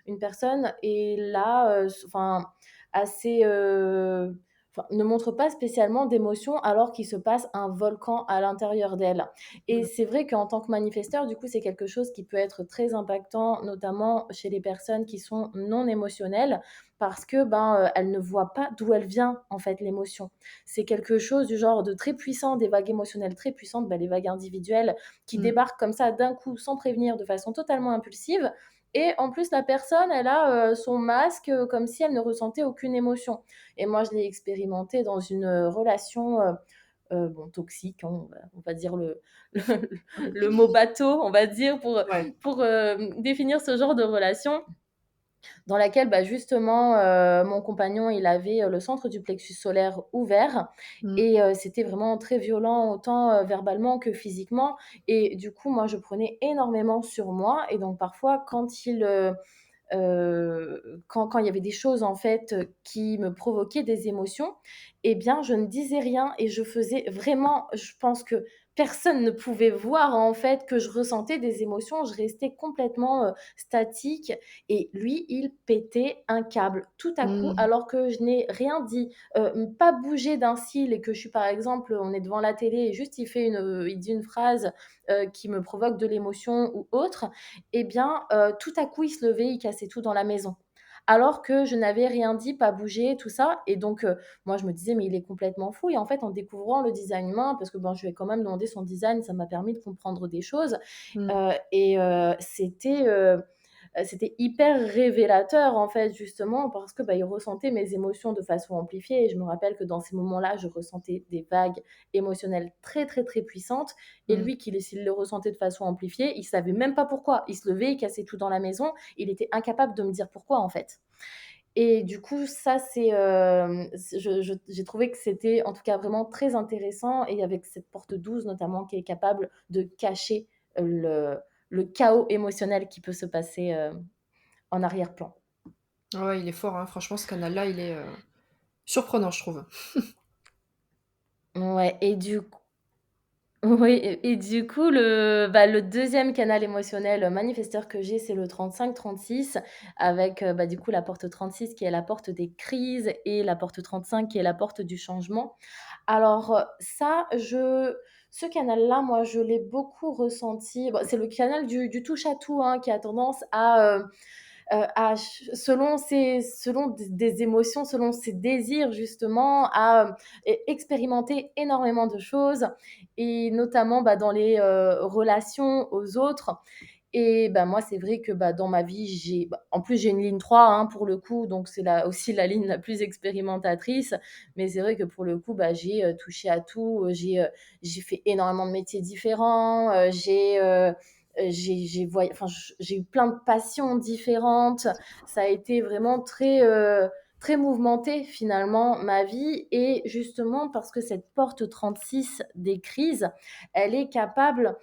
une personne est là, enfin, assez, enfin, ne montre pas spécialement d'émotions alors qu'il se passe un volcan à l'intérieur d'elle. Et Mmh. c'est vrai qu'en tant que manifesteur, du coup, c'est quelque chose qui peut être très impactant, notamment chez les personnes qui sont non émotionnelles, parce que ben, elles ne voient pas d'où elle vient en fait l'émotion. C'est quelque chose du genre de très puissant, des vagues émotionnelles très puissantes, bah, les vagues individuelles qui Mmh. débarquent comme ça d'un coup sans prévenir de façon totalement impulsive. Et en plus, la personne, elle a son masque comme si elle ne ressentait aucune émotion. Et moi, je l'ai expérimenté dans une relation bon, toxique, hein, on va dire le mot bateau, on va dire, Ouais. pour définir ce genre de relation dans laquelle, bah, justement, mon compagnon, il avait, le centre du plexus solaire ouvert Mmh. et c'était vraiment très violent, autant, verbalement que physiquement et du coup, moi, je prenais énormément sur moi et donc parfois quand il y avait des choses, en fait, qui me provoquaient des émotions eh bien, je ne disais rien et je faisais vraiment je pense que personne ne pouvait voir, en fait, que je ressentais des émotions. Je restais complètement, statique et lui, il pétait un câble tout à coup, Mmh. alors que je n'ai rien dit, pas bougé d'un cil et que je suis, par exemple, on est devant la télé et juste il dit une phrase, qui me provoque de l'émotion ou autre, eh bien, tout à coup, il se levait, il cassait tout dans la maison. Alors que je n'avais rien dit, pas bougé, tout ça et donc moi, je me disais: «Mais il est complètement fou» et en fait, en découvrant le design humain, parce que, ben, je lui ai quand même demandé son design, ça m'a permis de comprendre des choses, Mmh. c'était hyper révélateur, en fait, justement parce que, bah, il ressentait mes émotions de façon amplifiée et je me rappelle que dans ces moments-là, je ressentais des vagues émotionnelles très, très, très puissantes et Mmh. lui, s'il le ressentait de façon amplifiée, il savait même pas pourquoi. Il se levait, il cassait tout dans la maison, il était incapable de me dire pourquoi, en fait. Et du coup, ça, j'ai trouvé que c'était, en tout cas, vraiment très intéressant et avec cette porte 12 notamment qui est capable de cacher le le chaos émotionnel qui peut se passer, en arrière-plan. Ouais, il est fort, hein. Franchement, ce canal-là, il est, surprenant, je trouve. Ouais et du coup oui et du coup, le 2e canal émotionnel, manifesteur que j'ai, c'est le 35-36 avec, bah, du coup, la porte 36 qui est la porte des crises et la porte 35 qui est la porte du changement. Alors, ce canal-là, moi, je l'ai beaucoup ressenti. Bah, c'est le canal du touche à tout, hein, qui a tendance à ch selon des émotions, selon ses désirs justement, à, expérimenter énormément de choses et notamment, bah, dans les, relations aux autres et bah, moi, c'est vrai que, bah, dans ma vie, en plus, j'ai une ligne 3 hein, pour le coup, donc c'est aussi la ligne la plus expérimentatrice. Mais c'est vrai que pour le coup, bah, j'ai, touché à tout, j'ai fait énormément de métiers différents, j'ai eu plein de passions différentes. Ça a été vraiment très, très mouvementée finalement ma vie et justement parce que cette porte 36 des crises, elle est capable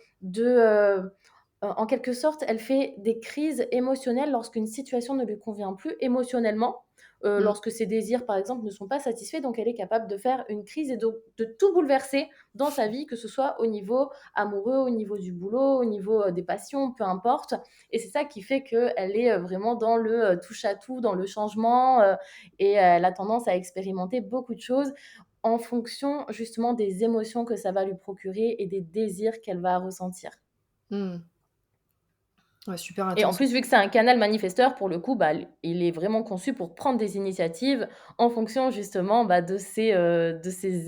en quelque sorte, elle fait des crises émotionnelles lorsqu'une situation ne lui convient plus émotionnellement, Mmh. lorsque ses désirs, par exemple, ne sont pas satisfaits. Donc elle est capable de faire une crise et de tout bouleverser dans sa vie, que ce soit au niveau amoureux, au niveau du boulot, au niveau, des passions, peu importe. Et c'est ça qui fait qu'elle est, vraiment dans le, touche à tout, dans le changement, et elle a tendance à expérimenter beaucoup de choses en fonction justement des émotions que ça va lui procurer et des désirs qu'elle va ressentir. Mmh. Ouais, super Et en intéressant. plus, vu que c'est un canal manifesteur, pour le coup, bah, il est vraiment conçu pour prendre des initiatives en fonction justement, bah, de ses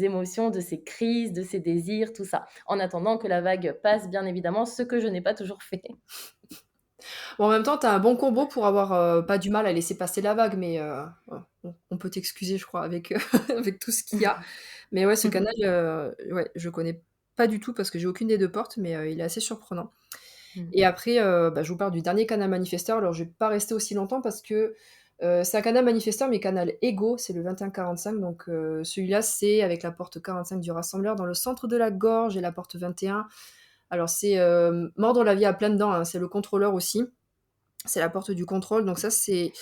émotions, de ses crises, de ses désirs, tout ça. En attendant que la vague passe, bien évidemment, ce que je n'ai pas toujours fait. Bon, en même temps, tu as un bon combo pour avoir, pas du mal à laisser passer la vague, mais on peut t'excuser, je crois, avec, avec tout ce qu'il y a. Mais ouais, ce canal, ouais, je connais pas du tout parce que j'ai aucune des 2 portes, mais il est assez surprenant. Mmh. Et après, bah, je vous parle du dernier canal manifesteur. Alors je vais pas rester aussi longtemps parce que, c'est un canal manifesteur, mais canal Ego, c'est le 21-45. Donc celui-là, c'est avec la porte 45 du rassembleur dans le centre de la gorge et la porte 21. Alors c'est, mordre la vie à pleines dents, hein, c'est le contrôleur aussi. C'est la porte du contrôle, donc ça c'est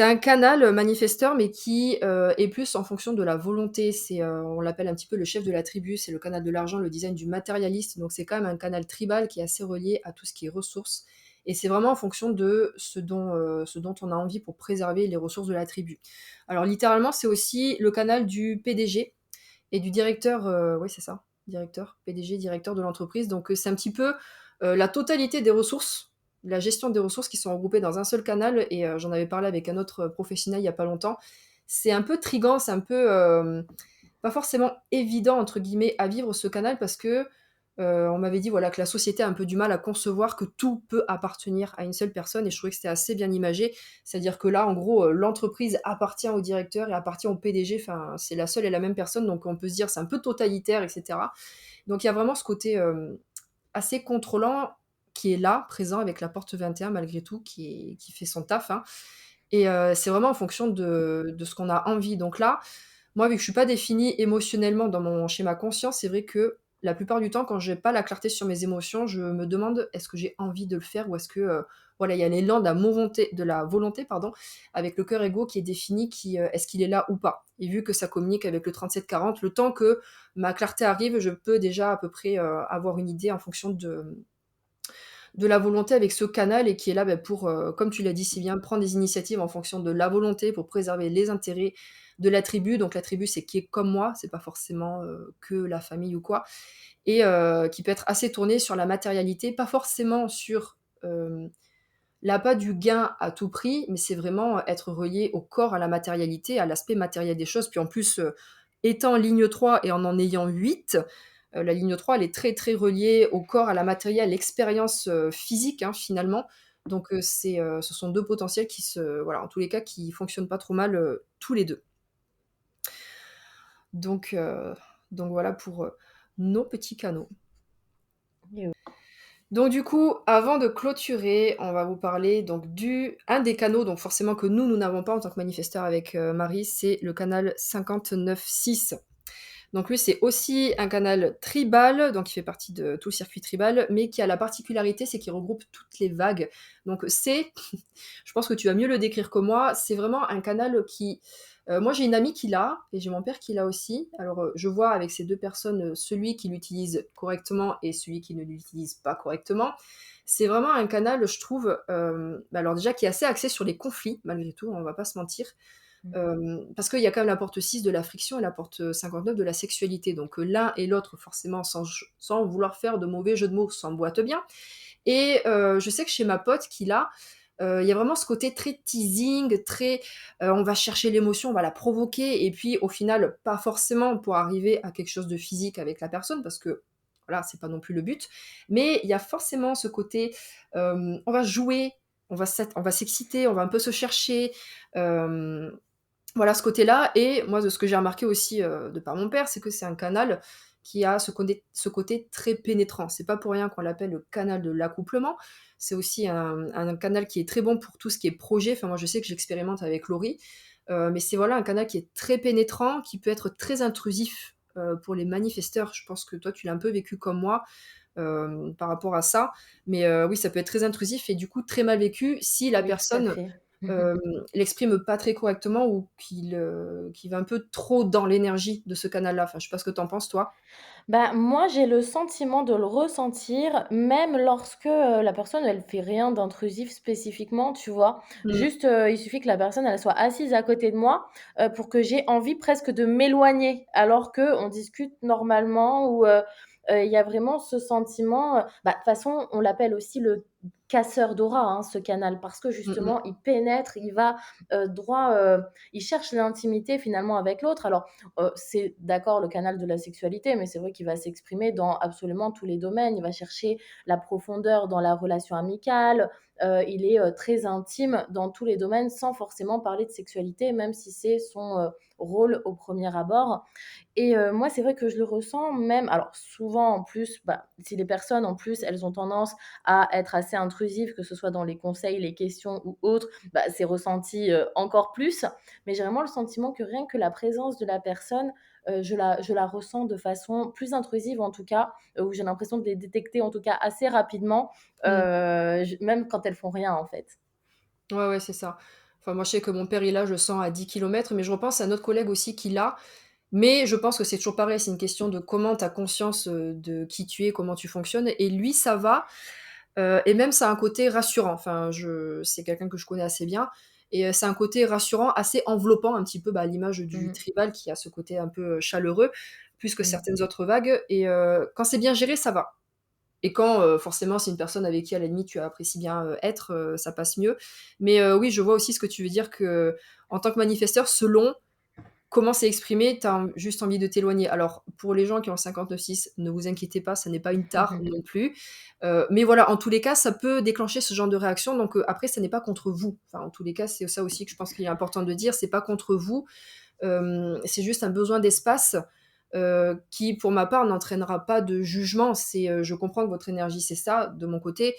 un canal, manifesteur, mais qui, est plus en fonction de la volonté. C'est, on l'appelle un petit peu le chef de la tribu, c'est le canal de l'argent, le design du matérialiste, donc c'est quand même un canal tribal qui est assez relié à tout ce qui est ressources et c'est vraiment en fonction de ce dont on a envie pour préserver les ressources de la tribu. Alors littéralement, c'est aussi le canal du PDG et du directeur, oui c'est ça, directeur, PDG, directeur de l'entreprise, donc c'est un petit peu, la totalité des ressources, la gestion des ressources qui sont regroupées dans un seul canal et j'en avais parlé avec un autre professionnel il y a pas longtemps. C'est un peu trigant, c'est un peu, pas forcément «évident» entre guillemets à vivre ce canal parce que, on m'avait dit voilà que la société a un peu du mal à concevoir que tout peut appartenir à une seule personne et je trouvais que c'était assez bien imagé. C'est-à-dire que là, en gros, l'entreprise appartient au directeur et appartient au PDG, enfin, c'est la seule et la même personne, donc on peut se dire c'est un peu totalitaire et cetera. Donc il y a vraiment ce côté, assez contrôlant qui est là, présent avec la porte 21 malgré tout, qui fait son taf, hein et c'est vraiment en fonction de ce qu'on a envie. Donc là, moi, vu que je suis pas définie émotionnellement dans mon schéma conscient, c'est vrai que la plupart du temps, quand j'ai pas la clarté sur mes émotions, je me demande: «Est-ce que j'ai envie de le faire?» ou est-ce que, voilà, il y a l'élan de la volonté, pardon, avec le cœur égo qui est défini, qui, est-ce qu'il est là ou pas? Et vu que ça communique avec le 37-40, le temps que ma clarté arrive, je peux déjà à peu près, avoir une idée en fonction de la volonté avec ce canal et qui est là, bah, pour, comme tu l'as dit si bien, prendre des initiatives en fonction de la volonté pour préserver les intérêts de la tribu. Donc la tribu, c'est qui est comme moi, c'est pas forcément, que la famille ou quoi et qui peut être assez tourné sur la matérialité, pas forcément sur, l'appât du gain à tout prix, mais c'est vraiment être relié au corps, à la matérialité, à l'aspect matériel des choses. Puis en plus, étant ligne 3 et en ayant 8, la ligne 3 elle est très, très reliée au corps, à la matérielle, à l'expérience, physique, hein, finalement. Donc ce sont 2 potentiels qui se voilà, en tous les cas, qui fonctionnent pas trop mal, tous les 2. Donc heu, donc voilà pour, nos petits canaux. Et Donc du coup, avant de clôturer, on va vous parler donc du un des canaux donc forcément que nous n'avons pas en tant que manifesteurs avec, Marie, c'est le canal 59-6. Donc lui, c'est aussi un canal tribal, donc il fait partie de tout le circuit tribal, mais qui a la particularité, c'est qu'il regroupe toutes les vagues. Donc c'est je pense que tu vas mieux le décrire que moi, c'est vraiment un canal qui moi j'ai une amie qui l'a et j'ai mon père qui l'a aussi. Alors, je vois avec ces 2 personnes, celui qui l'utilise correctement et celui qui ne l'utilise pas correctement. C'est vraiment un canal, je trouve, bah, alors déjà qui est assez axé sur les conflits malgré tout, on va pas se mentir. mmh. Parce qu'il y a quand même la porte 6 de la friction et la porte 59 de la sexualité. Donc, l'un et l'autre forcément sans vouloir faire de mauvais jeux de mots, s'emboîtent bien. Et je sais que chez ma pote qui l'a, il y a vraiment ce côté très teasing, très, on va chercher l'émotion, on va la provoquer et puis au final, pas forcément pour arriver à quelque chose de physique avec la personne parce que, voilà, c'est pas non plus le but. Mais il y a forcément ce côté, on va jouer, on va s'exciter, on va un peu se chercher, hem voilà ce côté-là et moi de ce que j'ai remarqué aussi, de par mon père, c'est que c'est un canal qui a ce côté très pénétrant. C'est pas pour rien qu'on l'appelle le canal de l'accouplement. C'est aussi un canal qui est très bon pour tout ce qui est projet. Enfin moi je sais que j'expérimente avec Laurie. mais c'est voilà un canal qui est très pénétrant, qui peut être très intrusif, pour les manifesteurs. Je pense que toi, tu l'as un peu vécu comme moi, par rapport à ça. Mais oui, ça peut être très intrusif et du coup très mal vécu si la Oui, tout à personne, fait. hem, l'exprime pas très correctement ou qu'il va un peu trop dans l'énergie de ce canal-là. Enfin, je sais pas ce que tu en penses toi? Bah, moi, j'ai le sentiment de le ressentir, même lorsque, la personne, elle fait rien d'intrusif spécifiquement, tu vois? Mmh. Juste, il suffit que la personne, elle soit assise à côté de moi, pour que j'ai envie presque de m'éloigner, alors qu'on discute normalement ou, il y a vraiment ce sentiment, bah, de toute façon, on l'appelle aussi le casseur d'aura, hein, ce canal, parce que Mmh mh. justement, il pénètre, il va, droit, il cherche l'intimité finalement avec l'autre. Alors, c'est d'accord le canal de la sexualité, mais c'est vrai qu'il va s'exprimer dans absolument tous les domaines. Il va chercher la profondeur dans la relation amicale, il est, très intime dans tous les domaines sans forcément parler de sexualité, même si c'est son, rôle au premier abord. Et moi, c'est vrai que je le ressens même alors souvent en plus, bah, si les personnes en plus, elles ont tendance à être assez intrusives, que ce soit dans les conseils, les questions ou autres, bah, c'est ressenti, encore plus. Mais j'ai vraiment le sentiment que rien que la présence de la personne, je la ressens de façon plus intrusive en tout cas, où j'ai l'impression de les détecter en tout cas assez rapidement, Mmh. j même quand elles font rien en fait. Ouais, ouais, c'est ça. Enfin, moi, je sais que mon père, il l'a, je le sens à 10 kilomètres, mais je repense à notre collègue aussi qui l'a. Mais je pense que c'est toujours pareil, c'est une question de comment tu as conscience, de qui tu es, comment tu fonctionnes et lui, ça va, et même ça a un côté rassurant. Enfin, c'est quelqu'un que je connais assez bien et ça a un côté rassurant, assez enveloppant, un petit peu, bah, à l'image du Mmh. tribal qui a ce côté un peu, chaleureux, plus que Mmh. certaines autres vagues et quand c'est bien géré, ça va. Et quand, forcément, c'est une personne avec qui, à la limite, tu apprécies bien, être, ça passe mieux. Mais oui, je vois aussi ce que tu veux dire que en tant que manifesteur, selon comment c'est exprimé, tu as juste envie de t'éloigner. Alors, pour les gens qui ont 59.6, ne vous inquiétez pas, ça n'est pas une tare non plus. Mais voilà, en tous les cas, ça peut déclencher ce genre de réaction. Donc, après, ça n'est pas contre vous. Enfin, en tous les cas, c'est ça aussi que je pense qu'il est important de dire, c'est pas contre vous. C'est juste un besoin d'espace, qui, pour ma part, n'entraînera pas de jugement. C'est, je comprends que votre énergie, c'est ça, de mon côté.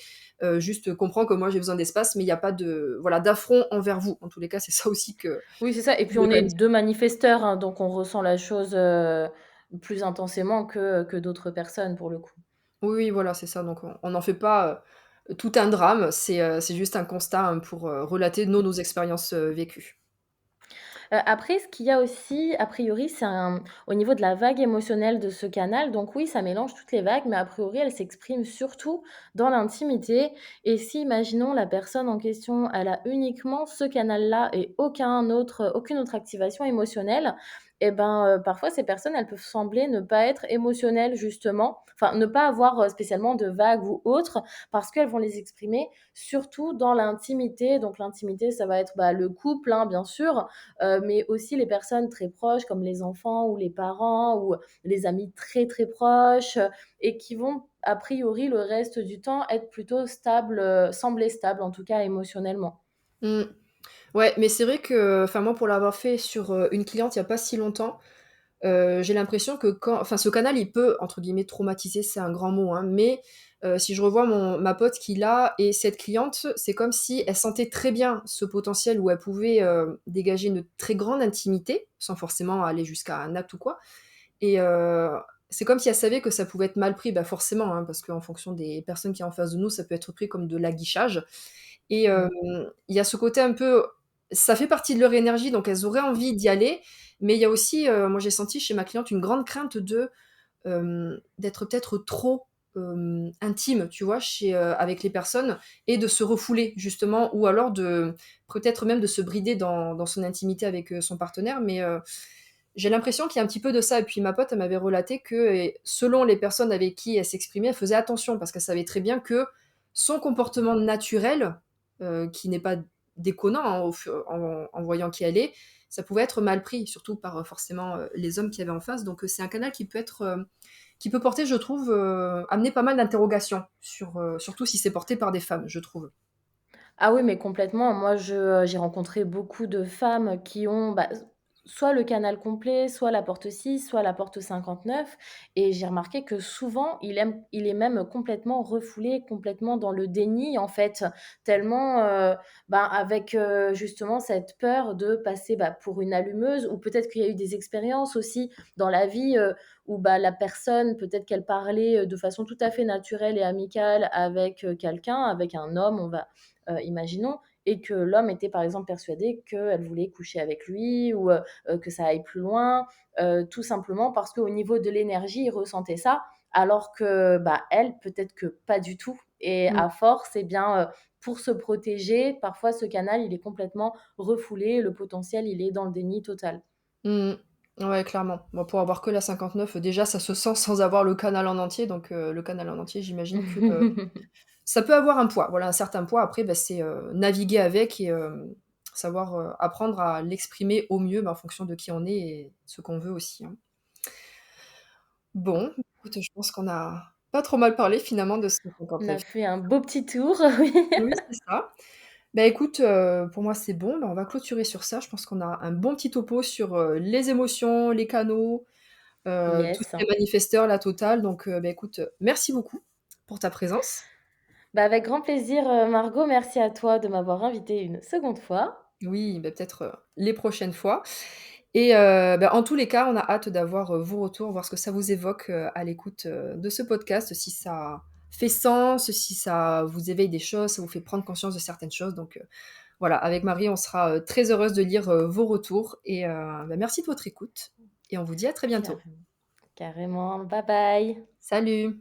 Juste comprends que moi, j'ai besoin d'espace, mais il y a pas de voilà, d'affront envers vous. En tous les cas, c'est ça aussi que Oui, c'est ça et je puis voulais on quand est même dire. 2 manifesteurs, hein, donc on ressent la chose, plus intensément que d'autres personnes pour le coup. Oui, oui, voilà, c'est ça. Donc on n'en fait pas, tout un drame. C'est juste un constat, hein, pour, relater nos expériences, vécues. Après ce qu'il y a aussi, a priori, c'est au niveau de la vague émotionnelle de ce canal, donc oui, ça mélange toutes les vagues, mais a priori, elle s'exprime surtout dans l'intimité et si, imaginons, la personne en question, elle a uniquement ce canal-là et aucune autre activation émotionnelle et ben, parfois ces personnes, elles peuvent sembler ne pas être émotionnelles justement, enfin ne pas avoir, spécialement de vagues ou autres parce qu'elles vont les exprimer surtout dans l'intimité. Donc l'intimité, ça va être, bah, le couple, hein, bien sûr, mais aussi les personnes très proches comme les enfants ou les parents ou les amis très, très proches, et qui vont a priori le reste du temps être plutôt stables, sembler stables en tout cas émotionnellement. Mmh. Ouais, mais c'est vrai que enfin moi, pour l'avoir fait sur, une cliente il y a pas si longtemps, j'ai l'impression que quand enfin ce canal, il peut entre guillemets «traumatiser», c'est un grand mot, hein, mais si je revois ma pote qui l'a et cette cliente, c'est comme si elle sentait très bien ce potentiel où elle pouvait, dégager une très grande intimité, sans forcément aller jusqu'à un acte ou quoi et c'est comme si elle savait que ça pouvait être mal pris. Bah, forcément, hein, parce qu'en fonction des personnes qui est en face de nous, ça peut être pris comme de l'aguichage et Mmh. il y a ce côté un peu ça fait partie de leur énergie, donc elles auraient envie d'y aller, mais il y a aussi, moi j'ai senti chez ma cliente une grande crainte d'être peut-être trop, intime, tu vois? Avec les personnes et de se refouler justement ou alors de peut-être même de se brider dans son intimité avec, son partenaire, mais j'ai l'impression qu'il y a un petit peu de ça et puis ma pote, elle m'avait relaté que et selon les personnes avec qui elle s'exprimait, elle faisait attention parce qu'elle savait très bien que son comportement naturel, qui n'est pas déconnant, hein, en voyant qui elle est, ça pouvait être mal pris, surtout par, forcément, les hommes qu'il y avait en face donc c'est un canal qui peut être, qui peut porter, je trouve, amener pas mal d'interrogations sur, surtout si c'est porté par des femmes, je trouve. Ah oui, mais complètement. Moi, j'ai rencontré beaucoup de femmes qui ont, bah, soit le canal complet, soit la porte 6, soit la porte 59 et j'ai remarqué que souvent, il est même complètement refoulé, complètement dans le déni, en fait, tellement, avec, justement cette peur de passer, pour une allumeuse ou peut-être qu'il y a eu des expériences aussi dans la vie, où, la personne, peut-être qu'elle parlait, de façon tout à fait naturelle et amicale avec, quelqu'un, avec un homme, imaginons et que l'homme était, par exemple, persuadé qu'elle voulait coucher avec lui ou, que ça aille plus loin, tout simplement parce qu'au niveau de l'énergie, il ressentait ça, alors que, elle, peut-être que pas du tout et Mmh. à force et bien, pour se protéger, parfois ce canal, il est complètement refoulé, le potentiel, il est dans le déni total. Mmh. Ouais, clairement. Bon, pour avoir que la 59, déjà, ça se sent sans avoir le canal en entier, donc le canal en entier, j'imagine que, ça peut avoir un poids, voilà, un certain poids. Après, c'est, naviguer avec et savoir, apprendre à l'exprimer au mieux, en fonction de qui on est et ce qu'on veut aussi, hein. Bon, écoute, je pense qu'on a pas trop mal parlé finalement de ce On a 59. fait un beau petit tour, oui. Oui, c'est ça. Bah, écoute, pour moi, c'est bon. Bah, on va clôturer sur ça. Je pense qu'on a un bon petit topo sur, les émotions, les canaux, tout ce Yes. qui est manifesteur, la totale. Donc, écoute, merci beaucoup pour ta présence. Avec grand plaisir, Margot, merci à toi de m'avoir invitée une seconde fois. Oui, peut-être, les prochaines fois et en tous les cas, on a hâte d'avoir, vos retours, voir ce que ça vous évoque, à l'écoute, de ce podcast, si ça fait sens, si ça vous éveille des choses, ça vous fait prendre conscience de certaines choses. Donc, voilà, avec Marie, on sera, très heureuse de lire, vos retours et merci de votre écoute et on vous dit à très bientôt. Carrément. Carrément. Bye bye. Salut.